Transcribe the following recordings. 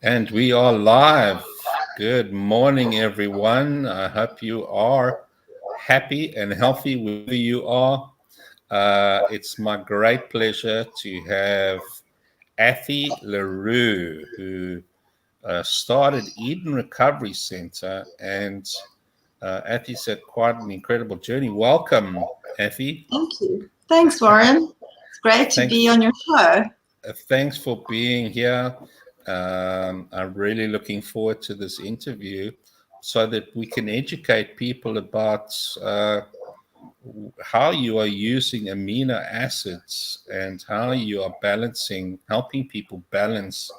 And we are live. Good morning, everyone. I hope you are happy and healthy wherever you are. It's my great pleasure to have Athy Le Roux, who started Eden Recovery Center. And Athy's had quite an incredible journey. Welcome, Athy. Thank you. Thanks, Warren. It's great to be on your show. Thanks for being here. I'm really looking forward to this interview so that we can educate people about how you are using amino acids and how you are helping people balance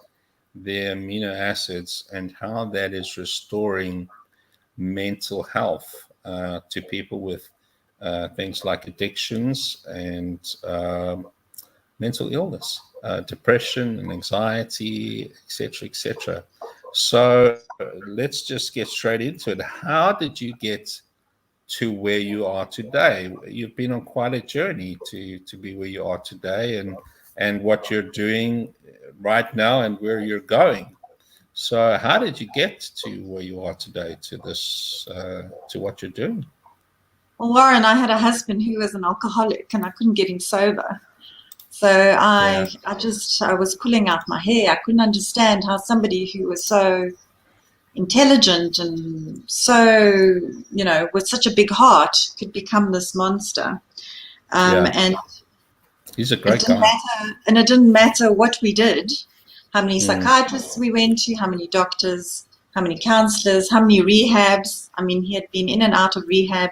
their amino acids and how that is restoring mental health to people with things like addictions and mental illness, depression and anxiety, etc., etc. So let's just get straight into it. How did you get to where you are today? You've been on quite a journey to be where you are today, and what you're doing right now and where you're going. So how did you get to where you are today, to this, to what you're doing? Well, Warren, I had a husband who was an alcoholic and I couldn't get him sober. So I was pulling out my hair. I couldn't understand how somebody who was so intelligent and so, with such a big heart could become this monster. And he's a great guy. And it didn't matter what we did, how many psychiatrists we went to, how many doctors, how many counselors, how many rehabs. I mean, he had been in and out of rehab.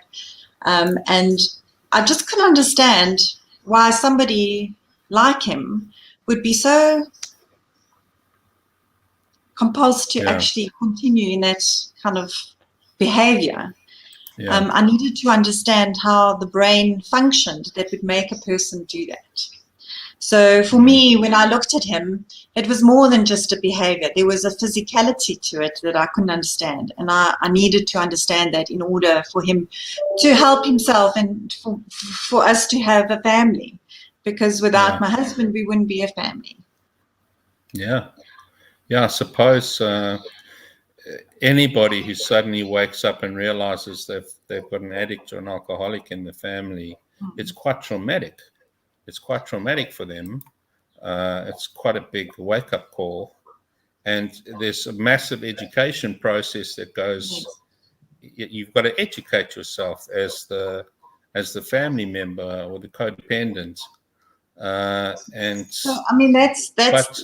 And I just couldn't understand why somebody like him would be so compulsed to actually continue in that kind of behavior. I needed to understand how the brain functioned that would make a person do that. So for me, when I looked at him, it was more than just a behavior. There was a physicality to it that I couldn't understand. And I needed to understand that in order for him to help himself and for us to have a family. Because without my husband, we wouldn't be a family. Yeah. I suppose anybody who suddenly wakes up and realizes they've got an addict or an alcoholic in the family, it's quite traumatic. It's quite traumatic for them. It's quite a big wake-up call. And there's a massive education process that goes. You've got to educate yourself as the family member or the codependent. So, I mean, that's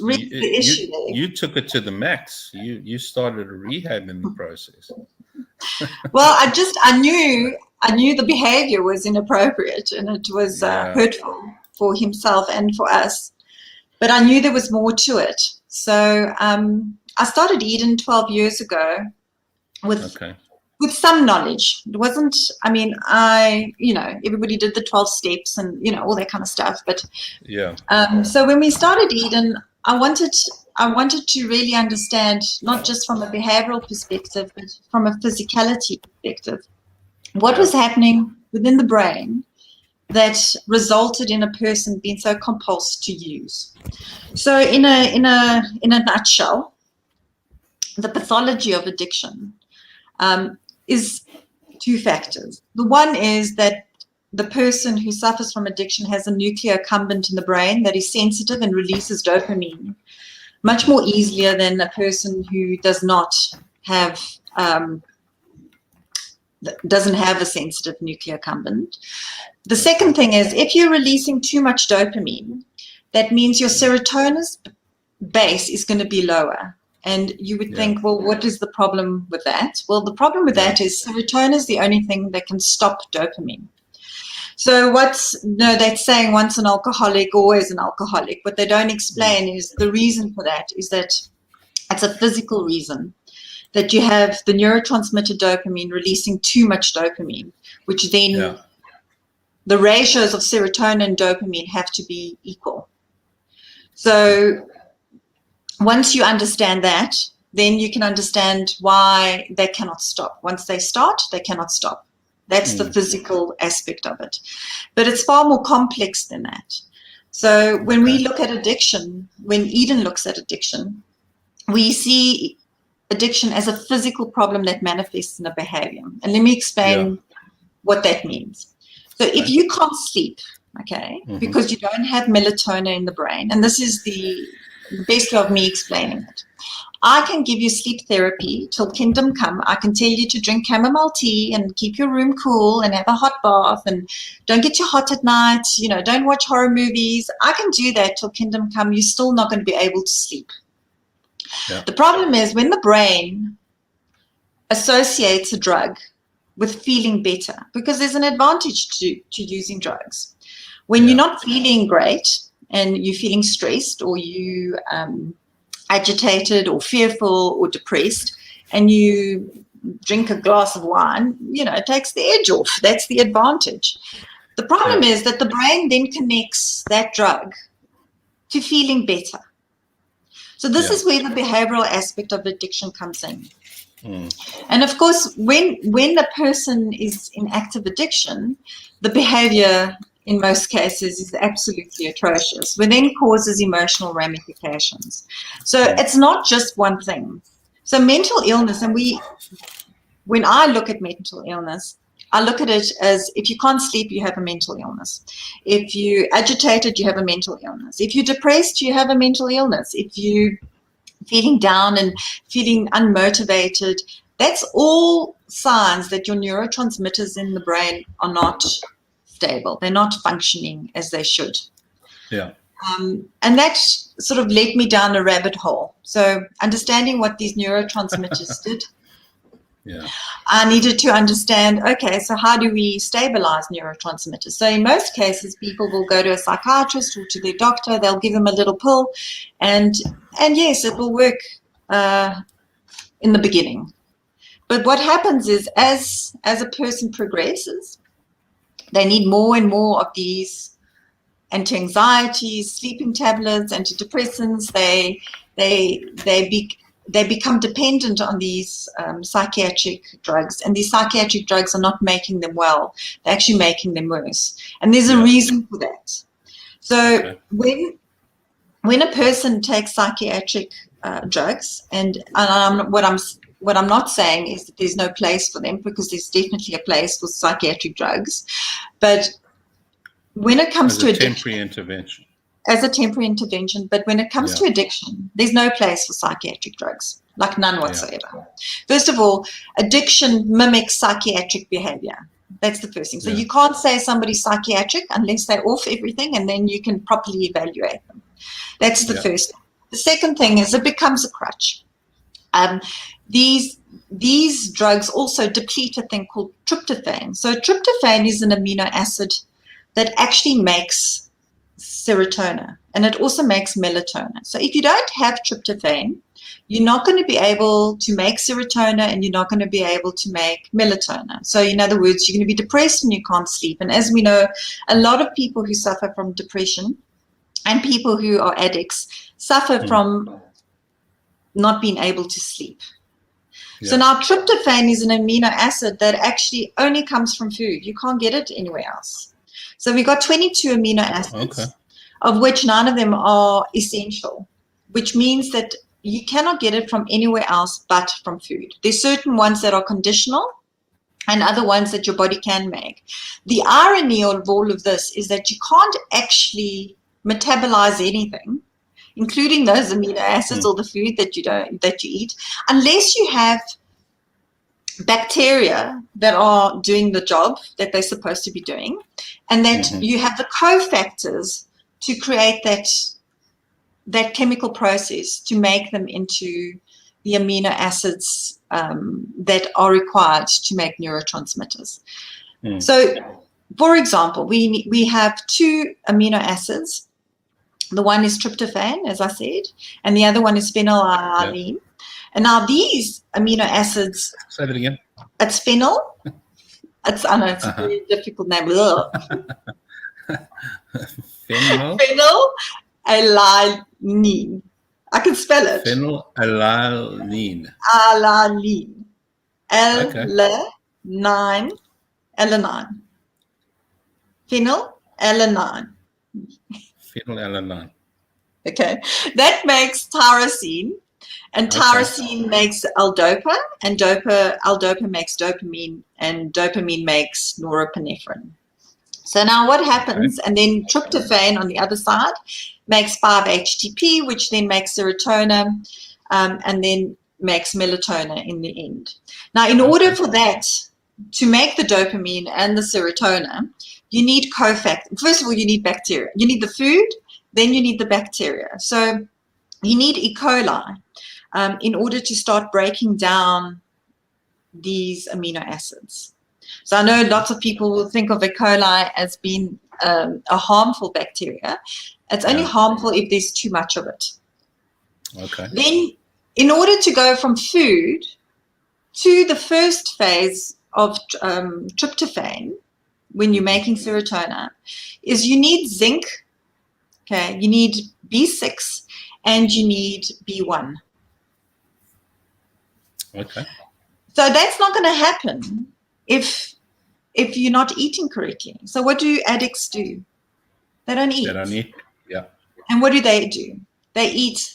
really the issue. You took it to the max. You started a rehab in the process. Well, I knew the behavior was inappropriate and it was hurtful for himself and for us, but I knew there was more to it. So I started Eden 12 years ago with some knowledge. It wasn't, I mean, everybody did the 12 steps and, all that kind of stuff. But so when we started Eden, I wanted to really understand, not just from a behavioral perspective, but from a physicality perspective, what was happening within the brain that resulted in a person being so compulsed to use. So in a nutshell, the pathology of addiction is two factors. The one is that the person who suffers from addiction has a nucleocoumbent in the brain that is sensitive and releases dopamine much more easier than a person who does not have doesn't have a sensitive nucleocoumbent. The second thing is, if you're releasing too much dopamine, that means your serotonin base is going to be lower. And you would think, well, what is the problem with that? Well, the problem with that is serotonin is the only thing that can stop dopamine. So that's saying once an alcoholic, always an alcoholic. What they don't explain is the reason for that is that it's a physical reason, that you have the neurotransmitter dopamine releasing too much dopamine, which then the ratios of serotonin and dopamine have to be equal. So once you understand that, then you can understand why they cannot stop. Once they start, they cannot stop. That's the physical aspect of it. But it's far more complex than that. So when we look at addiction, when Eden looks at addiction, we see addiction as a physical problem that manifests in a behavior. And let me explain what that means. So if you can't sleep, okay, because you don't have melatonin in the brain, and this is the best way of me explaining it. I can give you sleep therapy till kingdom come. I can tell you to drink chamomile tea and keep your room cool and have a hot bath and don't get too hot at night, you know, don't watch horror movies. I can do that till kingdom come. You're still not going to be able to sleep. Yeah. The problem is when the brain associates a drug with feeling better, because there's an advantage to using drugs. When you're not feeling great and you're feeling stressed or you agitated or fearful or depressed and you drink a glass of wine, you know, it takes the edge off. That's the advantage. The problem is that the brain then connects that drug to feeling better. So this is where the behavioral aspect of addiction comes in. And of course, when a person is in active addiction, the behavior in most cases is absolutely atrocious, which then causes emotional ramifications. So it's not just one thing. So mental illness, and when I look at mental illness, I look at it as if you can't sleep, you have a mental illness. If you're agitated, you have a mental illness. If you're depressed, you have a mental illness. If you're feeling down and feeling unmotivated, that's all signs that your neurotransmitters in the brain are not stable. They're not functioning as they should. Yeah. And that sort of led me down a rabbit hole. So understanding what these neurotransmitters did, I needed to understand, okay, so how do we stabilize neurotransmitters? So in most cases, people will go to a psychiatrist or to their doctor. They'll give them a little pill, and yes, it will work in the beginning. But what happens is as a person progresses, they need more and more of these anti-anxieties, sleeping tablets, antidepressants. They become dependent on these psychiatric drugs, and these psychiatric drugs are not making them well. They're actually making them worse. And there's a reason for that. So when a person takes psychiatric drugs, and what I'm not saying is that there's no place for them, because there's definitely a place for psychiatric drugs. But when it comes to addiction, as a temporary intervention, but when it comes to addiction, there's no place for psychiatric drugs, like none whatsoever. First of all, addiction mimics psychiatric behavior. That's the first thing. So you can't say somebody's psychiatric unless they're off everything, and then you can properly evaluate them. That's the first thing. The second thing is it becomes a crutch. These drugs also deplete a thing called tryptophan. So tryptophan is an amino acid that actually makes serotonin, and it also makes melatonin. So if you don't have tryptophan, you're not going to be able to make serotonin, and you're not going to be able to make melatonin. So in other words, you're going to be depressed and you can't sleep. And as we know, a lot of people who suffer from depression and people who are addicts suffer from not being able to sleep. So now tryptophan is an amino acid that actually only comes from food. You can't get it anywhere else. So we've got 22 amino acids, of which none of them are essential, which means that you cannot get it from anywhere else but from food. There's certain ones that are conditional and other ones that your body can make. The irony of all of this is that you can't actually metabolize anything, including those amino acids or the food that you eat, unless you have bacteria that are doing the job that they're supposed to be doing, and that you have the cofactors to create that chemical process to make them into the amino acids that are required to make neurotransmitters. So, for example, we have two amino acids. The one is tryptophan, as I said, and the other one is phenylalanine. And now these amino acids. Say that again. It's phenyl. I know it's a very difficult name. Phenylalanine. I can spell it. Phenylalanine. Alanine. Alanine. Phenylalanine. Phenylalanine. Okay. That makes tyrosine. And tyrosine makes L-DOPA, and L-DOPA makes dopamine, and dopamine makes norepinephrine. So now what happens, and then tryptophan on the other side makes 5-HTP, which then makes serotonin, and then makes melatonin in the end. Now, in order for that to make the dopamine and the serotonin, you need cofactors. First of all, you need bacteria. You need the food, then you need the bacteria. So you need E. coli in order to start breaking down these amino acids. So I know lots of people will think of E. coli as being a harmful bacteria. It's only harmful if there's too much of it. Then, in order to go from food to the first phase of tryptophan, when you're making serotonin, is you need zinc, you need B6, and you need B1. So that's not going to happen if you're not eating correctly. So what do addicts do? They don't eat. And what do? They eat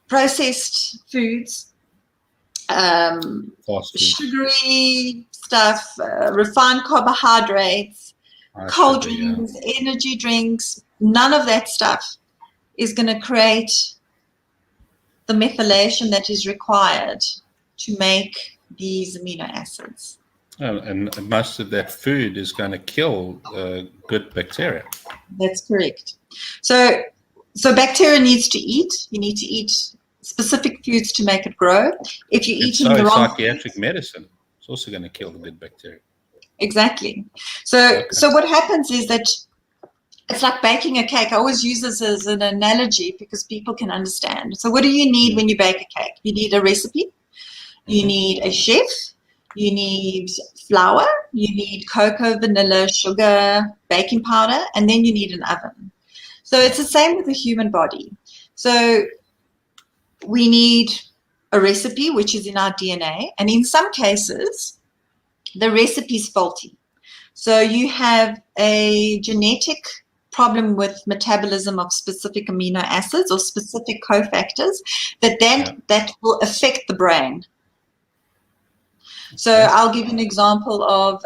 processed foods, sugary stuff, refined carbohydrates, cold drinks, energy drinks. None of that stuff is going to create the methylation that is required to make these amino acids. And most of that food is going to kill good bacteria. That's correct. So bacteria needs to eat. You need to eat specific foods to make it grow. If you're eating the wrong psychiatric medicine, it's also going to kill the good bacteria. Exactly. So what happens is that it's like baking a cake. I always use this as an analogy because people can understand. So what do you need when you bake a cake? You need a recipe. You need a chef. You need flour. You need cocoa, vanilla, sugar, baking powder, and then you need an oven. So it's the same with the human body. So we need a recipe, which is in our DNA, and in some cases, the recipe is faulty. So you have a genetic problem with metabolism of specific amino acids or specific cofactors that will affect the brain. So I'll give you an example of,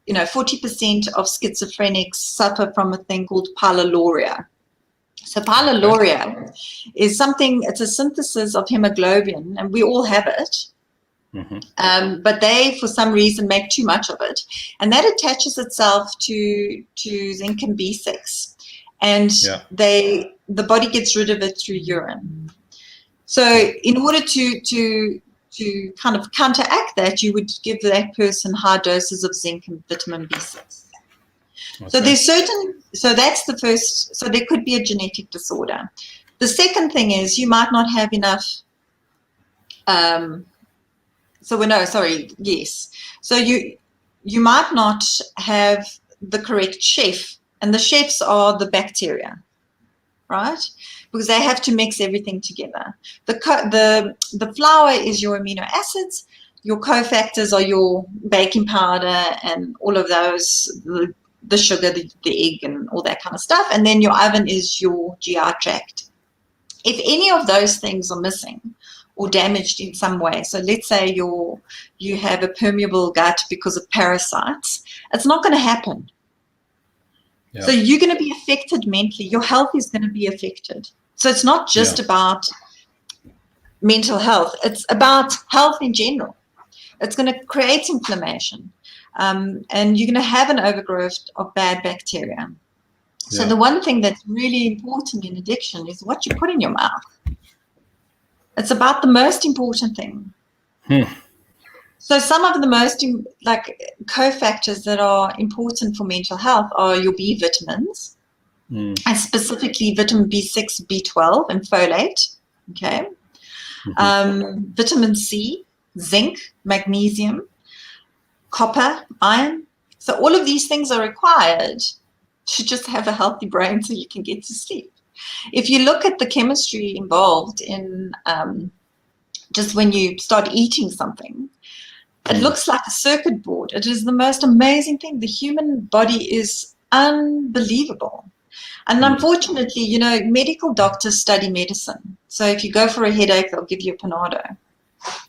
40% of schizophrenics suffer from a thing called Paluluria. So Paluluria is it's a synthesis of hemoglobin, and we all have it. But they, for some reason, make too much of it, and that attaches itself to zinc and B6, and the body gets rid of it through urine. So in order to kind of counteract that, you would give that person high doses of zinc and vitamin B6. So that's the first. So there could be a genetic disorder. The second thing is you might not have enough. So you might not have the correct chef, and the chefs are the bacteria, right? Because they have to mix everything together. The flour is your amino acids. Your cofactors are your baking powder and all of those, the sugar, the egg, and all that kind of stuff. And then your oven is your GI tract. If any of those things are missing or damaged in some way, so let's say you have a permeable gut because of parasites, it's not going to happen. So you're going to be affected mentally. Your health is going to be affected. So it's not just about mental health. It's about health in general. It's going to create inflammation. And you're going to have an overgrowth of bad bacteria. So the one thing that's really important in addiction is what you put in your mouth. It's about the most important thing. So some of the most cofactors that are important for mental health are your B vitamins, and specifically vitamin B6, B12, and folate. Okay, vitamin C, zinc, magnesium, copper, iron. So all of these things are required to just have a healthy brain so you can get to sleep. If you look at the chemistry involved in just when you start eating something, it looks like a circuit board. It is the most amazing thing. The human body is unbelievable. And unfortunately, medical doctors study medicine. So if you go for a headache, they'll give you a Panado.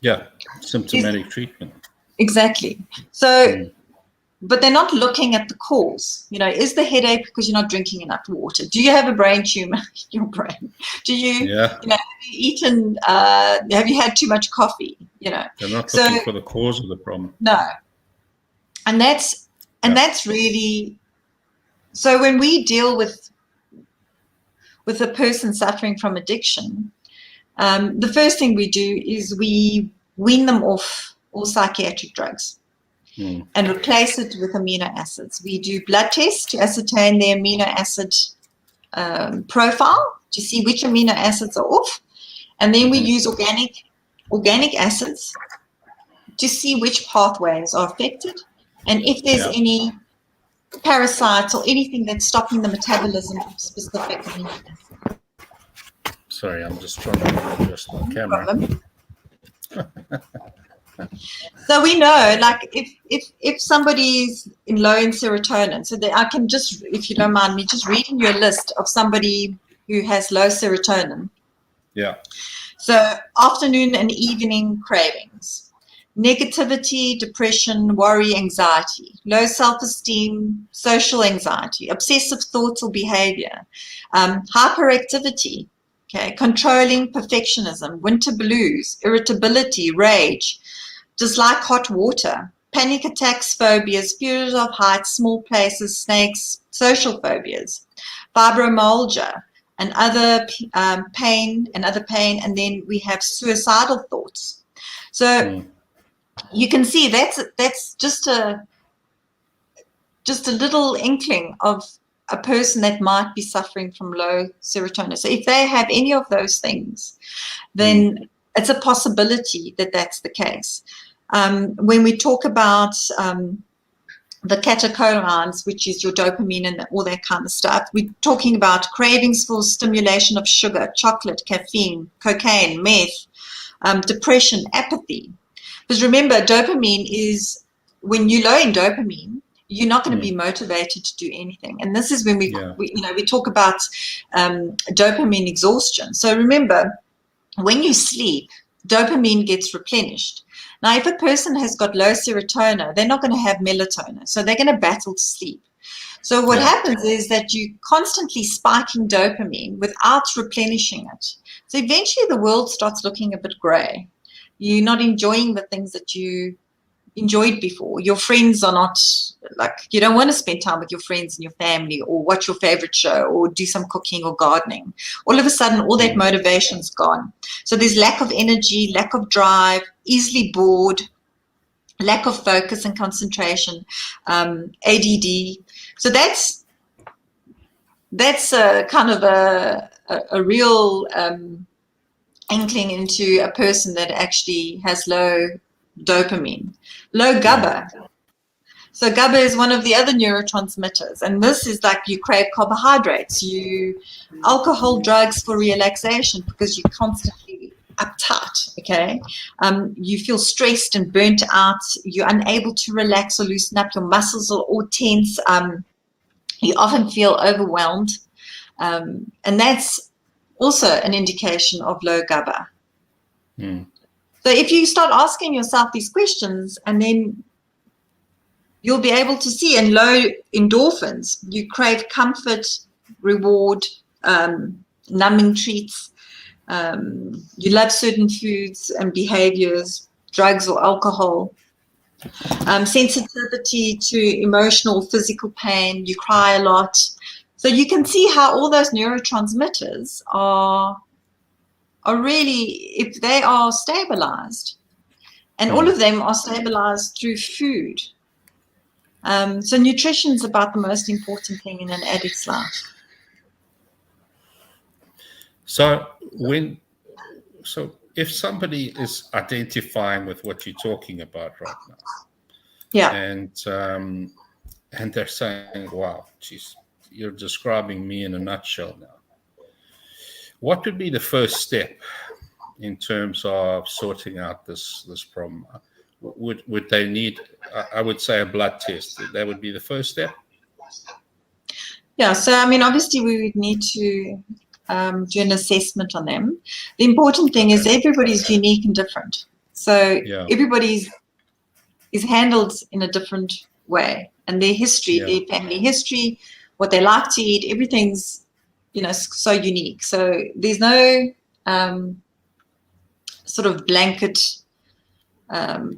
Yeah, symptomatic treatment. Exactly. So, but they're not looking at the cause. You know, is the headache because you're not drinking enough water? Do you have a brain tumor in your brain? Do you, you know, have you eaten, have you had too much coffee? You know, they're not looking for the cause of the problem. No. And that's really, so when we deal with a person suffering from addiction, the first thing we do is we wean them off all psychiatric drugs and replace it with amino acids. We do blood tests to ascertain their amino acid profile to see which amino acids are off, and then we use organic acids to see which pathways are affected and if there's any parasites or anything that's stopping the metabolism of specific amino acids. Sorry, I'm just trying to adjust the camera. So we know, like, if somebody's low in serotonin, so that I can just, if you don't mind me, just reading you a list of somebody who has low serotonin. Yeah. So afternoon and evening cravings, negativity, depression, worry, anxiety, low self-esteem, social anxiety, obsessive thoughts or behavior, hyperactivity, controlling perfectionism, winter blues, irritability, rage, dislike hot water, panic attacks, phobias, fears of heights, small places, snakes, social phobias, fibromyalgia, and other pain, and then we have suicidal thoughts. So you can see that's just a little inkling of a person that might be suffering from low serotonin. So if they have any of those things, then it's a possibility that that's the case. When we talk about the catecholamines, which is your dopamine and all that kind of stuff, we're talking about cravings for stimulation of sugar, chocolate, caffeine, cocaine, meth, depression, apathy. Because remember, dopamine is, when you're low in dopamine, you're not going to be motivated to do anything. And this is when we talk about dopamine exhaustion. So remember, when you sleep, dopamine gets replenished. Now, if a person has got low serotonin, they're not going to have melatonin, so they're going to battle to sleep. So what happens is that you're constantly spiking dopamine without replenishing it. So eventually the world starts looking a bit gray. You're not enjoying the things that you enjoyed before. Your friends are not, like, you don't want to spend time with your friends and your family or watch your favorite show or do some cooking or gardening. All of a sudden, all that motivation's gone. So there's lack of energy, lack of drive, easily bored, lack of focus and concentration, ADD. So that's a kind of a real inkling into a person that actually has low dopamine. Low GABA. So GABA is one of the other neurotransmitters, and this is like you crave carbohydrates, alcohol, drugs for relaxation because you're constantly uptight, okay? You feel stressed and burnt out. You're unable to relax or loosen up. Your muscles are all tense. You often feel overwhelmed, and that's also an indication of low GABA. So if you start asking yourself these questions, and then you'll be able to see, in low endorphins, you crave comfort, reward, numbing treats. You love certain foods and behaviors, drugs or alcohol. Sensitivity to emotional, physical pain. You cry a lot. So you can see how all those neurotransmitters are really, if they are stabilized, and all of them are stabilized through food. So nutrition is about the most important thing in an addict's life. So if somebody is identifying with what you're talking about right now, and they're saying, "Wow, geez, you're describing me in a nutshell now," what would be the first step in terms of sorting out this problem? Would they need, I would say, a blood test? That would be the first step? Yeah, so I mean, obviously we would need to do an assessment on them. The important thing is everybody's unique and different. So everybody's is handled in a different way, and their history, their family history, what they like to eat, everything's, so unique. So there's no sort of blanket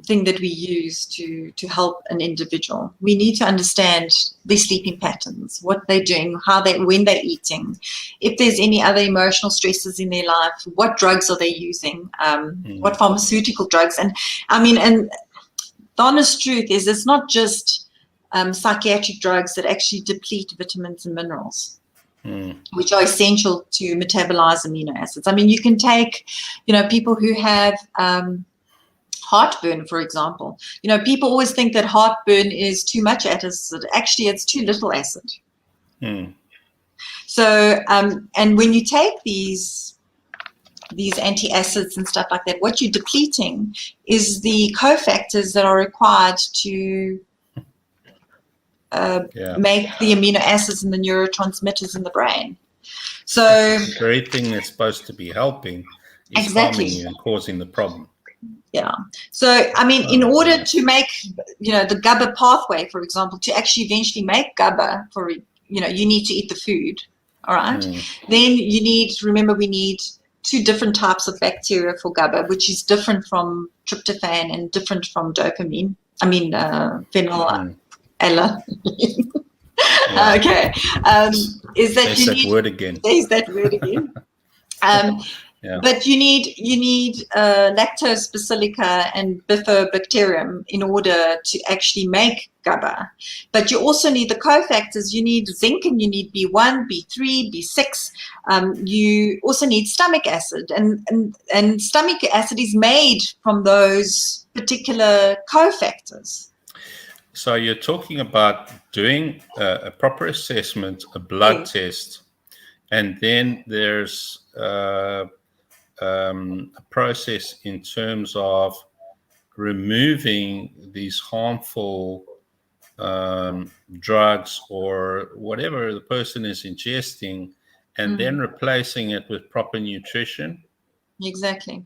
thing that we use to help an individual. We need to understand their sleeping patterns, what they're doing, when they're eating, if there's any other emotional stresses in their life, what drugs are they using, what pharmaceutical drugs. And and the honest truth is it's not just psychiatric drugs that actually deplete vitamins and minerals, which are essential to metabolize amino acids. You can take, people who have heartburn, for example. People always think that heartburn is too much acid. Actually, it's too little acid. So, and when you take these antacids and stuff like that, what you're depleting is the cofactors that are required to make the amino acids and the neurotransmitters in the brain. So the very thing that's supposed to be helping is harming you and causing the problem. Yeah. So, in order to make, the GABA pathway, for example, to actually eventually make GABA you need to eat the food. All right. Then we need 2 different types of bacteria for GABA, which is different from tryptophan and different from dopamine. Phenylalanine. Okay. Is that There's that word again. There's that word again. But you need lactose, bacillica, and bifidobacterium in order to actually make GABA. But you also need the cofactors. You need zinc, and you need B1, B3, B6. You also need stomach acid, and stomach acid is made from those particular cofactors. So you're talking about doing a proper assessment, a blood test, and then there's a process in terms of removing these harmful drugs or whatever the person is ingesting, and then replacing it with proper nutrition. Exactly.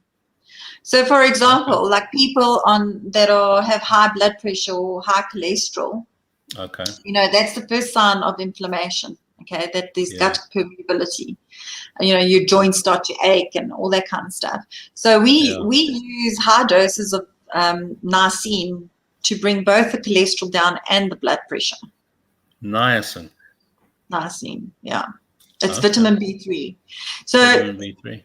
So, for example, like people that have high blood pressure or high cholesterol, that's the first sign of inflammation. Okay, that there's gut permeability. Your joints start to ache and all that kind of stuff. So we use high doses of niacin to bring both the cholesterol down and the blood pressure. Niacin, yeah. It's vitamin B3. So vitamin B3.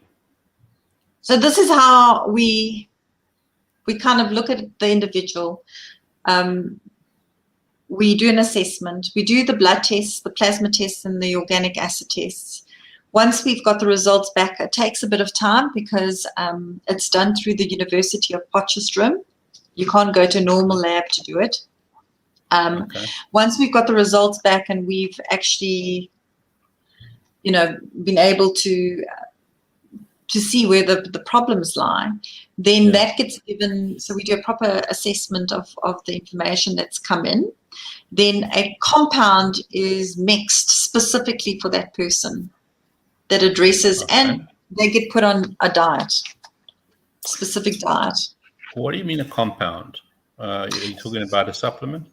So this is how we kind of look at the individual. We do an assessment. We do the blood tests, the plasma tests, and the organic acid tests. Once we've got the results back, it takes a bit of time because it's done through the University of Potchefstroom. You can't go to a normal lab to do it. Once we've got the results back and we've actually, been able to see where the problems lie, then that gets given. So we do a proper assessment of the information that's come in. Then a compound is mixed specifically for that person that addresses, and they get put on a specific diet. What do you mean a compound? Are you talking about a supplement?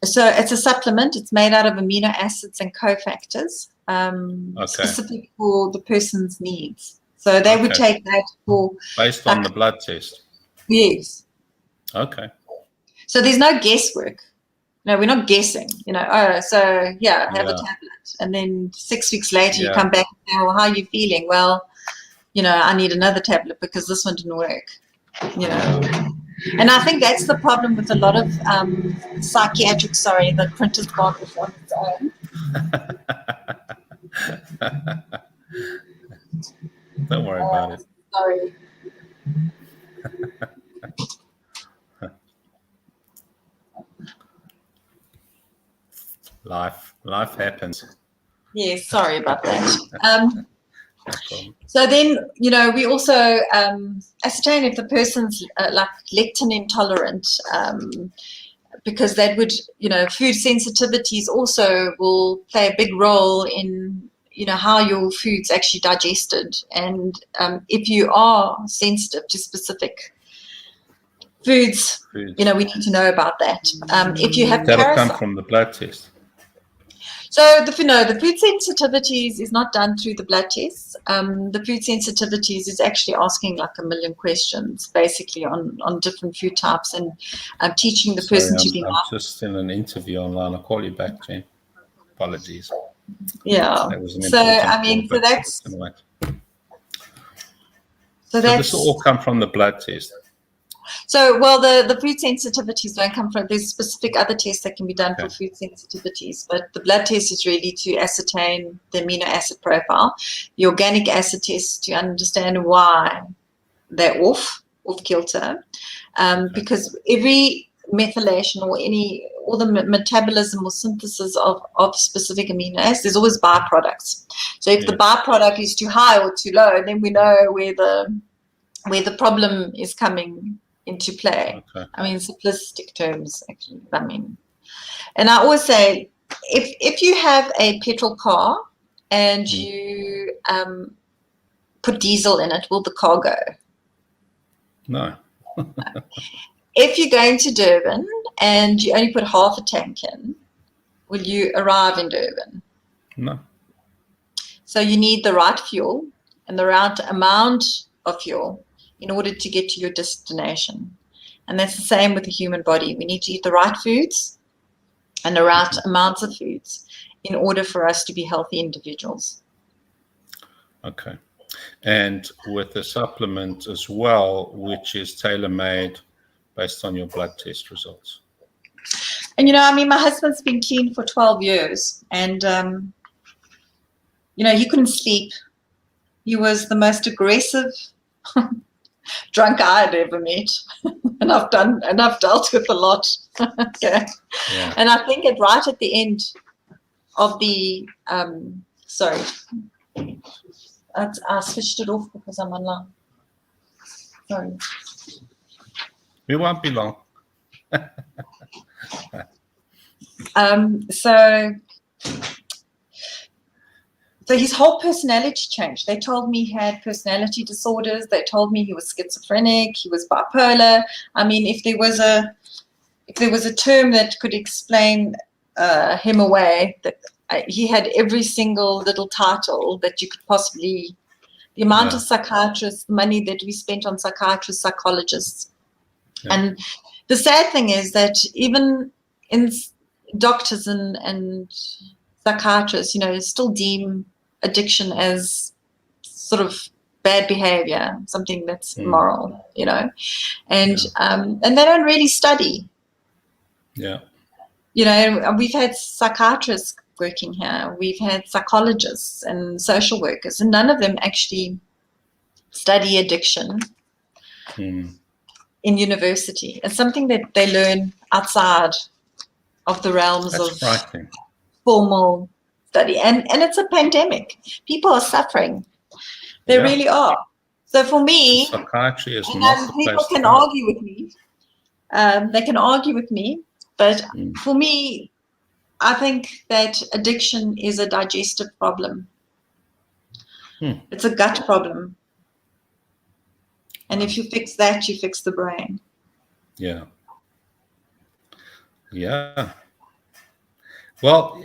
So it's a supplement. It's made out of amino acids and cofactors, specific for the person's needs. So they would take that for... Based on the blood test? Yes. Okay. So there's no guesswork. No, we're not guessing, have a tablet. And then 6 weeks later you come back and say, well, how are you feeling? Well, I need another tablet because this one didn't work, And I think that's the problem with a lot of psychiatric, the printer's gone off on its own. Don't worry about it. Sorry. Life happens. Yes, sorry about that. So then, we also ascertain if the person's like lectin intolerant, because that would, food sensitivities also will play a big role in how your food's actually digested. And if you are sensitive to specific foods, we need to know about that. If you have that'll come from the blood test. So the food sensitivities is not done through the blood tests. The food sensitivities is actually asking like 1 million questions, basically on different food types, and teaching the person to be. I'm just in an interview online. I'll call you back, Jen. Apologies. Yeah. That was an So I mean, call, so this will all come from the blood test. So, well, the food sensitivities don't come from, there's specific other tests that can be done for food sensitivities, but the blood test is really to ascertain the amino acid profile. The organic acid test to understand why they're off kilter, because every methylation or all the metabolism or synthesis of specific amino acids, there's always byproducts. So if the byproduct is too high or too low, then we know where the problem is coming into play. I mean, simplistic terms, actually. I mean, and I always say, if you have a petrol car and you put diesel in it, will the car go? No. If you're going to Durban and you only put half a tank in, will you arrive in Durban? No. So you need the right fuel and the right amount of fuel in order to get to your destination. And that's the same with the human body. We need to eat the right foods and the right amounts of foods in order for us to be healthy individuals. Okay. And with a supplement as well, which is tailor-made based on your blood test results. And, I mean, my husband's been clean for 12 years and, he couldn't sleep. He was the most aggressive drunk I had ever met. And I've dealt with a lot. Okay. Yeah. And I think right at the end of the, sorry, I switched it off because I'm online. Sorry. We won't be long. So his whole personality changed. They told me he had personality disorders. They told me he was schizophrenic. He was bipolar. I mean, if there was a term that could explain him away, that he had every single little title that you could possibly. The amount of psychiatrists, the money that we spent on psychiatrists, psychologists, and the sad thing is that even in doctors and psychiatrists, still deem addiction as sort of bad behavior, something that's immoral, and they don't really study. Yeah. We've had psychiatrists working here, we've had psychologists and social workers, and none of them actually study addiction in university. It's something that they learn outside of the realms of formal study, and it's a pandemic. People are suffering. They really are. So for me, psychiatry is not the people can argue with me. They can argue with me, but for me, I think that addiction is a digestive problem. It's a gut problem. And if you fix that, you fix the brain. Yeah. Yeah. Well,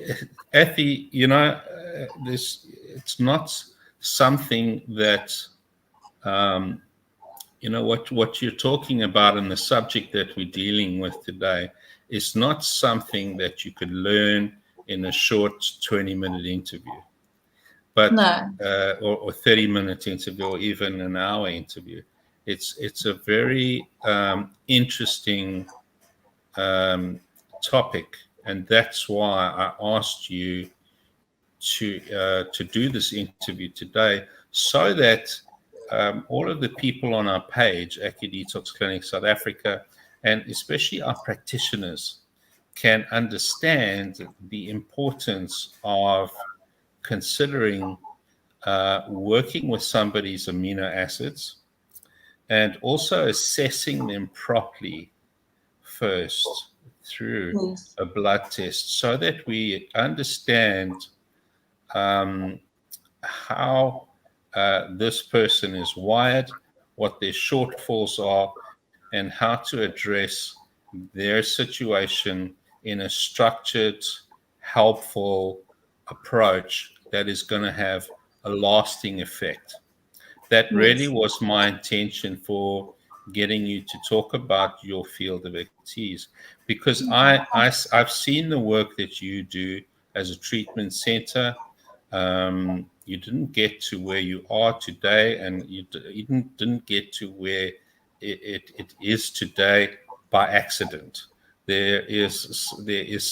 Athy, it's not something that, what you're talking about and the subject that we're dealing with today is not something that you could learn in a short 20-minute interview, but or 30-minute interview, or even an hour interview. It's a very interesting topic, and that's why I asked you to do this interview today, so that all of the people on our page, AcuDetox Clinic South Africa, and especially our practitioners, can understand the importance of considering working with somebody's amino acids and also assessing them properly first through a blood test, so that we understand how this person is wired, what their shortfalls are, and how to address their situation in a structured, helpful approach that is going to have a lasting effect. That really Yes. was my intention for getting you to talk about your field of expertise, because I've seen the work that you do as a treatment center. You didn't get to where you are today, and you didn't get to where it is today by accident. There is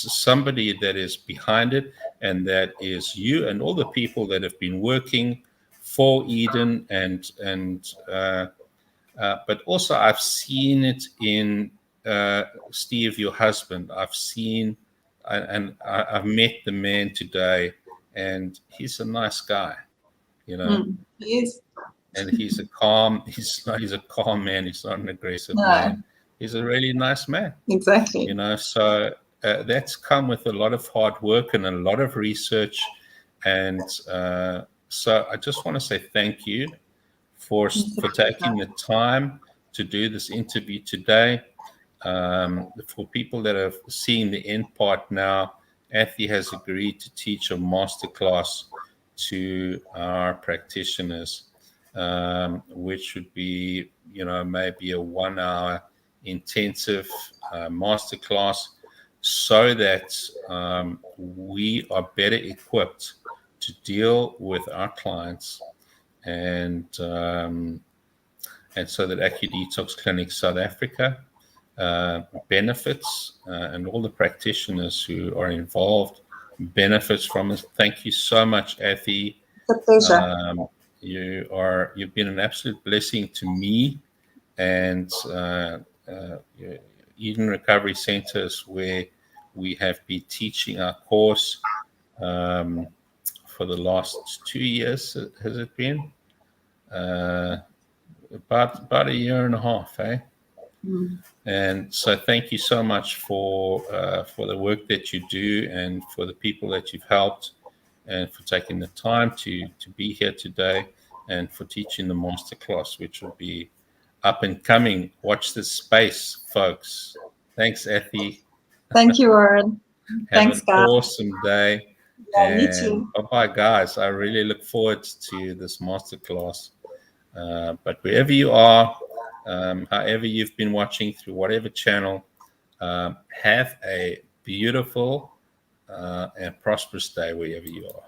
somebody that is behind it, and that is you and all the people that have been working for Eden, but also I've seen it in Steve, your husband. I've seen, and I've met the man today, and he's a nice guy, you know. Yes. And he's a calm. He's a calm man. He's not an aggressive No, man. He's a really nice man, exactly. you know. So that's come with a lot of hard work and a lot of research, and so I just want to say thank you for taking the time to do this interview today. For people that have seen the end part now, Athy has agreed to teach a masterclass to our practitioners, which would be, maybe a 1 hour intensive masterclass, so that we are better equipped to deal with our clients, and so that AcuDetox Clinic South Africa benefits, and all the practitioners who are involved benefits from it. Thank you so much, Athy. It's a pleasure. You've been an absolute blessing to me, and Eden Recovery Centers, where we have been teaching our course for the last 2 years. Has it been? About a year and a half, eh? And so thank you so much for the work that you do, and for the people that you've helped, and for taking the time to be here today, and for teaching the masterclass, which will be up and coming. Watch this space, folks. Thanks, Athy. Thank you, Warren. Have Thanks, an guys. awesome day. Yeah, you And too. bye-bye, guys. I really look forward to this masterclass. But wherever you are, however you've been watching, through whatever channel, have a beautiful and prosperous day wherever you are.